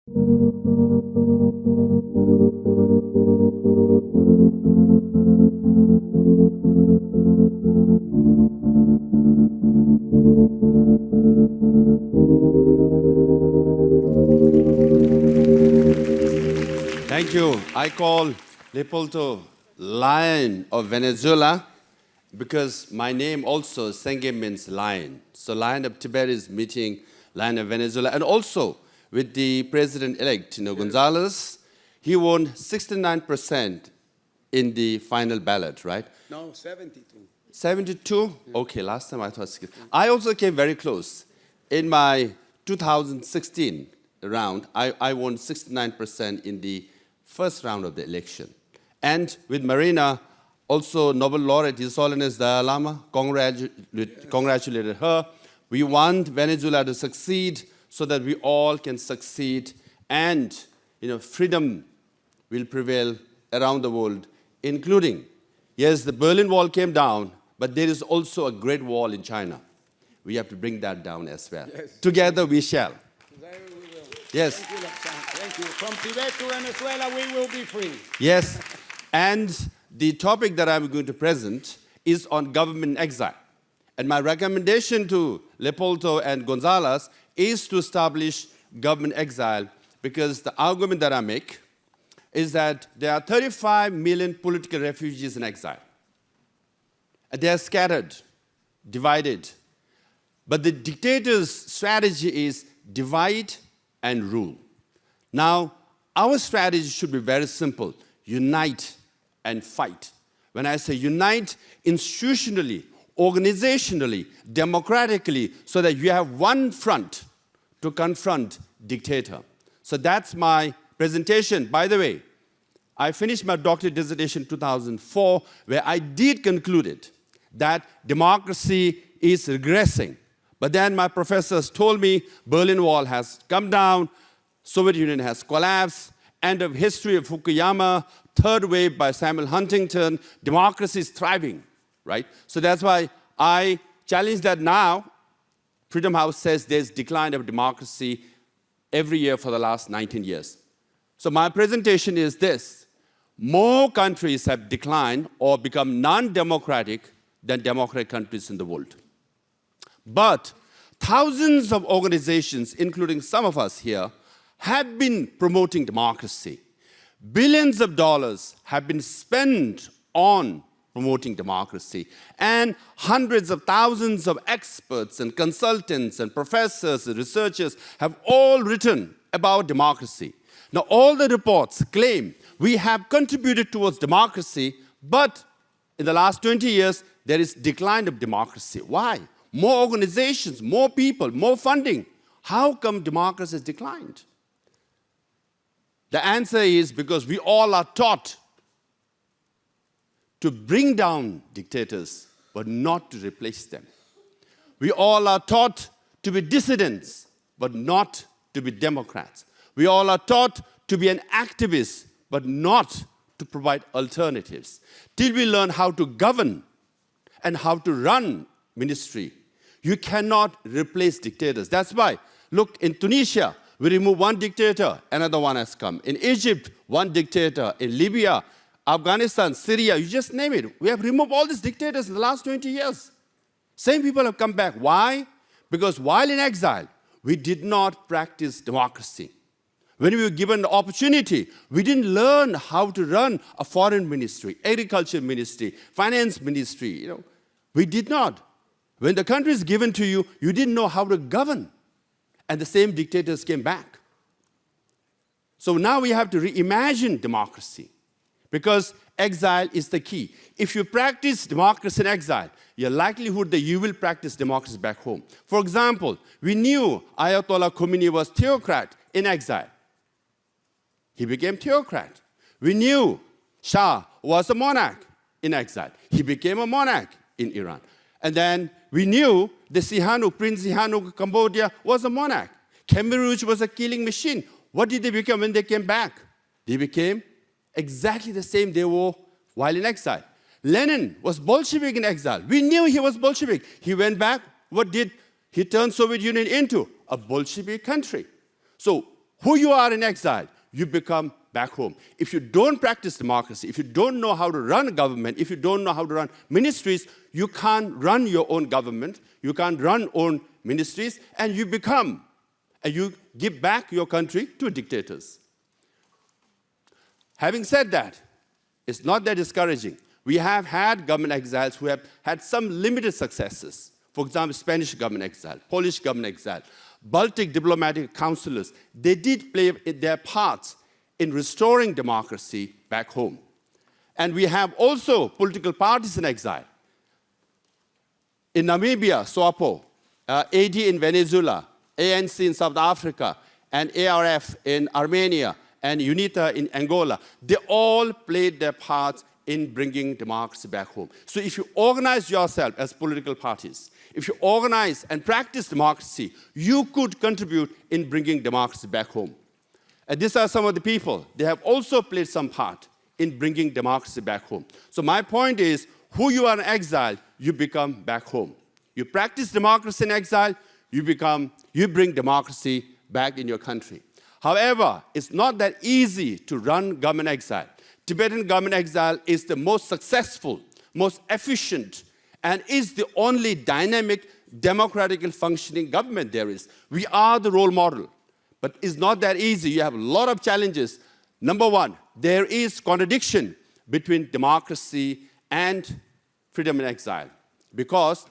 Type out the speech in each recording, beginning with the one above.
Thank you. I call Leopoldo Lion of Venezuela because my name also, Sangay, means lion. So Lion of Tibet is meeting Lion of Venezuela. And also with the president-elect, Gonzalez, he won 69% in the final ballot, right? No, 72. 72? Okay, last time I thought. I also came very close. In my 2016 round, I won 69% in the first round of the election. And with Marina, also Nobel laureate, His Holiness Dalai Lama, congratulated her. We want Venezuela to succeed so that we all can succeed, and freedom will prevail around the world, including, yes, the Berlin Wall came down, but there is also a Great Wall in China. We have to bring that down as well. Yes. Together we shall. Yes. Thank you, Lobsang. Thank you. From Tibet to Venezuela, we will be free. Yes. And the topic that I'm going to present is on government exile. And my recommendation to Leopoldo and Gonzalez is to establish government exile, because the argument that I make is that there are 35 million political refugees in exile. And they are scattered, divided. But the dictator's strategy is divide and rule. Now, our strategy should be very simple: unite and fight. When I say unite, institutionally, organizationally, democratically, so that you have one front to confront dictator. So that's my presentation. By the way, I finished my doctorate dissertation in 2004, where I did conclude that democracy is regressing. But then my professors told me Berlin Wall has come down, Soviet Union has collapsed, end of history of Fukuyama, third wave by Samuel Huntington, democracy is thriving, right? So that's why I challenge that now. Freedom House says there's decline of democracy every year for the last 19 years. So my presentation is this: more countries have declined or become non-democratic than democratic countries in the world. But thousands of organizations, including some of us here, have been promoting democracy. Billions of dollars have been spent on promoting democracy. And hundreds of thousands of experts and consultants and professors and researchers have all written about democracy. Now, all the reports claim we have contributed towards democracy, but in the last 20 years, there is decline of democracy. Why? More organizations, more people, more funding. How come democracy has declined? The answer is because we all are taught to bring down dictators, but not to replace them. We all are taught to be dissidents, but not to be democrats. We all are taught to be an activist, but not to provide alternatives. Till we learn how to govern and how to run ministry, you cannot replace dictators. That's why, look, in Tunisia, we remove one dictator, another one has come. In Egypt, one dictator. In Libya, Afghanistan, Syria, you just name it. We have removed all these dictators in the last 20 years. Same people have come back. Why? Because while in exile, we did not practice democracy. When we were given the opportunity, we didn't learn how to run a foreign ministry, agriculture ministry, finance ministry. We did not. When the country is given to you, you didn't know how to govern. And the same dictators came back. So now we have to reimagine democracy, because exile is the key. If you practice democracy in exile, your likelihood that you will practice democracy back home. For example, we knew Ayatollah Khomeini was theocrat in exile. He became theocrat. We knew Shah was a monarch in exile. He became a monarch in Iran. And then we knew the Sihanouk, Prince Sihanouk of Cambodia, was a monarch. Khmer Rouge was a killing machine. What did they become when they came back? They became exactly the same they were while in exile. Lenin was Bolshevik in exile. We knew he was Bolshevik. He went back. What did he turn Soviet Union into? A Bolshevik country. So who you are in exile, you become back home. If you don't practice democracy, if you don't know how to run a government, if you don't know how to run ministries, you can't run your own government, you can't run own ministries, and you give back your country to dictators. Having said that, it's not that discouraging. We have had government exiles who have had some limited successes. For example, Spanish government exile, Polish government exile, Baltic diplomatic counselors. They did play their parts in restoring democracy back home. And we have also political parties in exile. In Namibia, SWAPO, AD in Venezuela, ANC in South Africa, and ARF in Armenia, and UNITA in Angola, they all played their parts in bringing democracy back home. So if you organize yourself as political parties, if you organize and practice democracy, you could contribute in bringing democracy back home. And these are some of the people. They have also played some part in bringing democracy back home. So my point is, who you are in exile, you become back home. You practice democracy in exile, you bring democracy back in your country. However, it's not that easy to run government exile. Tibetan government exile is the most successful, most efficient, and is the only dynamic, democratically functioning government there is. We are the role model. But it's not that easy. You have a lot of challenges. Number one, there is contradiction between democracy and freedom in exile. Because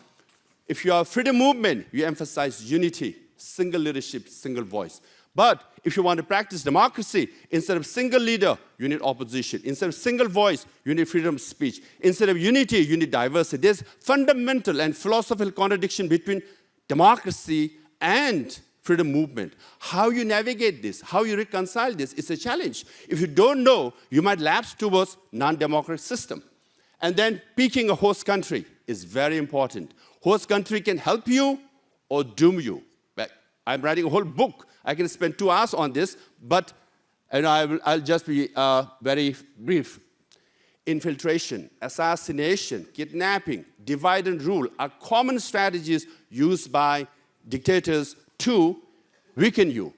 if you are a freedom movement, you emphasize unity, single leadership, single voice. But if you want to practice democracy, instead of single leader, you need opposition. Instead of single voice, you need freedom of speech. Instead of unity, you need diversity. There's fundamental and philosophical contradiction between democracy and freedom movement. How you navigate this, how you reconcile this, is a challenge. If you don't know, you might lapse towards non-democratic system. And then picking a host country is very important. Host country can help you or doom you. I'm writing a whole book. I can spend 2 hours on this, but I'll just be very brief. Infiltration, assassination, kidnapping, divide and rule are common strategies used by dictators to weaken you.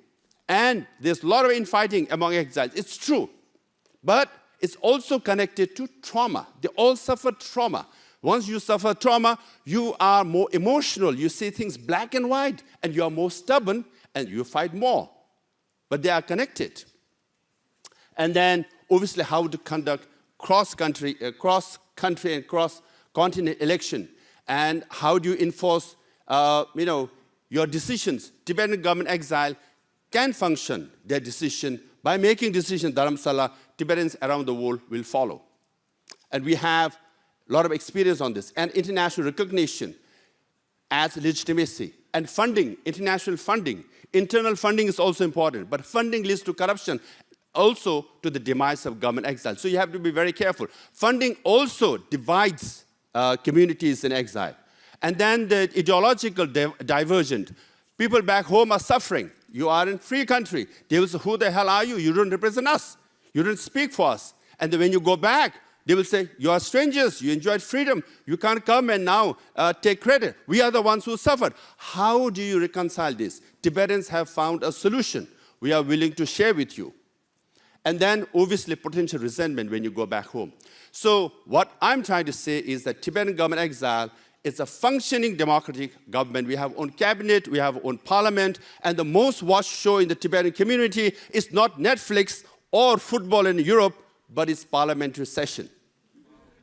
And there's a lot of infighting among exiles. It's true. But it's also connected to trauma. They all suffer trauma. Once you suffer trauma, you are more emotional. You see things black and white, and you are more stubborn, and you fight more. But they are connected. And then, obviously, how to conduct cross-country and cross-continent election, and how do you enforce, your decisions. Tibetan government exile can function their decision by making decisions. Dharamsala, Tibetans around the world will follow. And we have a lot of experience on this, and international recognition adds legitimacy. And funding, international funding. Internal funding is also important, but funding leads to corruption, also to the demise of government exile. So you have to be very careful. Funding also divides communities in exile. And then the ideological divergent. People back home are suffering. You are in a free country. They will say, who the hell are you? You don't represent us. You don't speak for us. And then when you go back, they will say, you are strangers, you enjoyed freedom, you can't come and now take credit. We are the ones who suffered. How do you reconcile this? Tibetans have found a solution. We are willing to share with you. And then, obviously, potential resentment when you go back home. So what I'm trying to say is that Tibetan government exile is a functioning democratic government. We have our own cabinet, we have our own parliament, and the most watched show in the Tibetan community is not Netflix or football in Europe, but it's parliamentary session.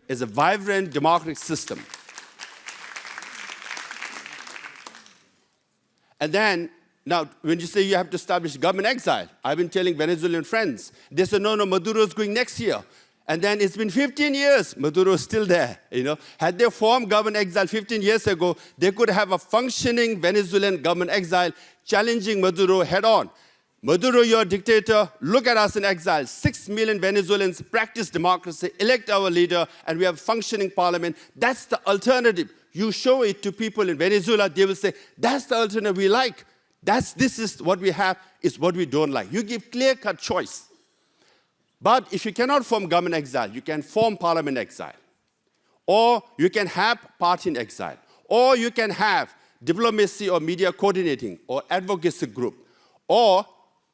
It's a vibrant democratic system. And then, now, when you say you have to establish government exile, I've been telling Venezuelan friends, they say, no, Maduro's going next year. And then it's been 15 years, Maduro is still there. Had they formed government exile 15 years ago, they could have a functioning Venezuelan government exile challenging Maduro head on. Maduro, you're a dictator. Look at us in exile. 6 million Venezuelans practice democracy, elect our leader, and we have functioning parliament. That's the alternative. You show it to people in Venezuela, they will say, that's the alternative we like. This is what we have, is what we don't like. You give clear-cut choice. But if you cannot form government exile, you can form parliament exile. Or you can have party in exile. Or you can have diplomacy or media coordinating or advocacy group. Or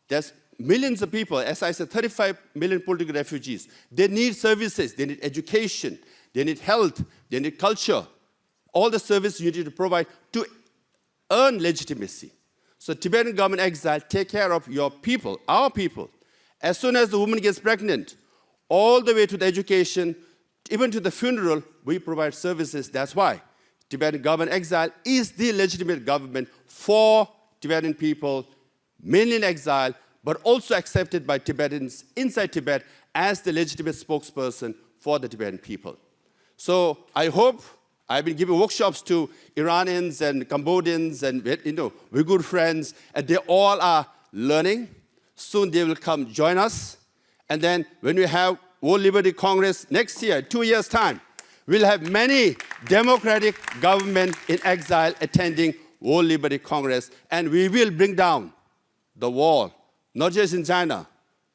there's millions of people, as I said, 35 million political refugees. They need services, they need education, they need health, they need culture. All the services you need to provide to earn legitimacy. So Tibetan government exile, take care of your people, our people. As soon as the woman gets pregnant, all the way to the education, even to the funeral, we provide services. That's why Tibetan government exile is the legitimate government for Tibetan people, mainly in exile, but also accepted by Tibetans inside Tibet as the legitimate spokesperson for the Tibetan people. So I hope, I've been giving workshops to Iranians and Cambodians and we're good friends, and they all are learning. Soon they will come join us. And then when we have World Liberty Congress next year, 2 years' time, we'll have many democratic government in exile attending World Liberty Congress, and we will bring down the wall, not just in China,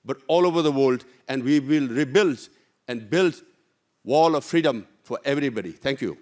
but all over the world, and we will rebuild and build wall of freedom for everybody. Thank you.